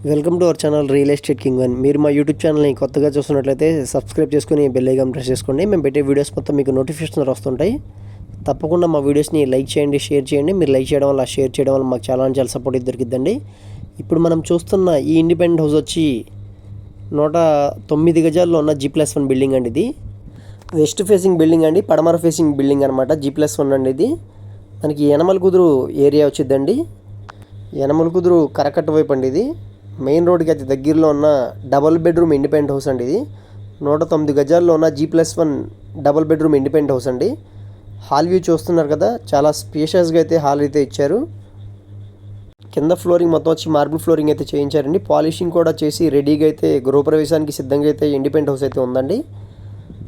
Welcome to our channel real estate king one. మీరు మా YouTube ఛానల్ని కొత్తగా చూస్తున్నట్లయితే సబ్స్క్రైబ్ చేసుకుని బెల్ ఐకాన్ ప్రెస్ చేసుకోండి. మేము పెట్టే వీడియోస్ మొత్తం మీకు నోటిఫికేషన్ వస్తుంటాయి. తప్పకుండా మా వీడియోస్ని లైక్ చేయండి, షేర్ చేయండి. మీరు లైక్ చేయడం వల్ల, షేర్ చేయడం వల్ల మాకు చాలా సపోర్ట్ దొరికిద్దండి. ఇప్పుడు మనం చూస్తున్న ఈ ఇండిపెండెంట్ హౌస్ వచ్చి 109 గజాల్లో ఉన్న G+1 బిల్డింగ్ అండి. ఇది వెస్ట్ ఫేసింగ్ బిల్డింగ్ అండి, పడమర ఫేసింగ్ బిల్డింగ్ అనమాట. G+1 అండి. ఇది మనకి యనమల కుదురు ఏరియా వచ్చిందండి. యనమల కుదురు కరకట్ట వైపు అండి. ఇది మెయిన్ రోడ్కి అయితే దగ్గరలో ఉన్న డబుల్ బెడ్రూమ్ ఇండిపెండెంట్ హౌస్ అండి. ఇది 109 గజాల్లో ఉన్న G+1 double bedroom independent house అండి. హాల్ వ్యూ చూస్తున్నారు కదా, చాలా స్పేషియస్గా అయితే హాల్ అయితే ఇచ్చారు. కింద ఫ్లోరింగ్ మొత్తం వచ్చి మార్బుల్ ఫ్లోరింగ్ అయితే చేయించారండి. పాలిషింగ్ కూడా చేసి రెడీగా అయితే గృహప్రవేశానికి సిద్ధంగా అయితే ఇండిపెండెంట్ హౌస్ అయితే ఉందండి.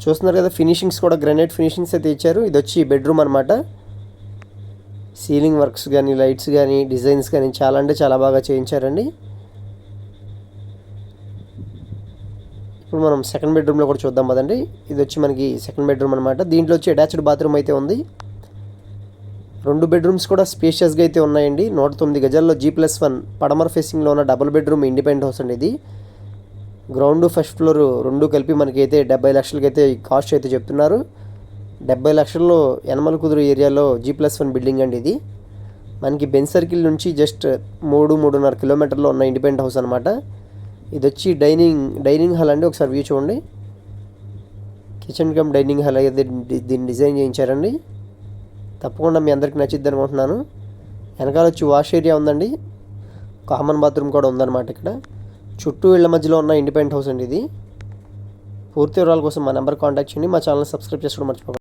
చూస్తున్నారు కదా, ఫినిషింగ్స్ కూడా గ్రానైట్ ఫినిషింగ్స్ అయితే ఇచ్చారు. ఇది వచ్చి బెడ్రూమ్ అనమాట. సీలింగ్ వర్క్స్ కానీ, లైట్స్ కానీ, డిజైన్స్ కానీ చాలా అంటే చాలా బాగా చేయించారండి. ఇప్పుడు మనం సెకండ్ బెడ్రూమ్లో కూడా చూద్దాం కదండి. ఇది వచ్చి మనకి సెకండ్ బెడ్రూమ్ అనమాట. దీంట్లో వచ్చి అటాచ్డ్ బాత్రూమ్ అయితే ఉంది. 2 బెడ్రూమ్స్ కూడా స్పేషియస్గా అయితే ఉన్నాయండి. 109 గజాల్లో G+1 పడమర ఫేసింగ్లో ఉన్న డబుల్ బెడ్రూమ్ ఇండిపెండెంట్ హౌస్ అండి. ఇది గ్రౌండ్ ఫస్ట్ ఫ్లోర్ 2 కలిపి మనకి అయితే 70 లక్షలకి అయితే కాస్ట్ అయితే చెప్తున్నారు. 70 లక్షల్లో యనమల కుదురు ఏరియాలో G+1 బిల్డింగ్ అండి. ఇది మనకి బెంజ్ సర్కిల్ నుంచి జస్ట్ 3-3.5 కిలోమీటర్లో ఉన్న ఇండిపెండెంట్ హౌస్ అనమాట. ఇది వచ్చి డైనింగ్ హాల్ అండి. ఒకసారి వ్యూ చూడండి. కిచెన్ కమ్ డైనింగ్ హాల్ అయితే దీన్ని డిజైన్ చేయించారండి. తప్పకుండా మీ అందరికి నచ్చిద్ది అనుకుంటున్నాను. వెనకాల వచ్చి వాష్ ఏరియా ఉందండి. కామన్ బాత్రూమ్ కూడా ఉందన్నమాట. ఇక్కడ చుట్టూ ఇళ్ల మధ్యలో ఉన్న ఇండిపెండెంట్ హౌస్ అండి. ఇది పూర్తి వివరాల కోసం మా నెంబర్ కాంటాక్ట్ చేయండి. మా ఛానల్ సబ్స్క్రైబ్ చేసుకోవడం మర్చిపోకండి.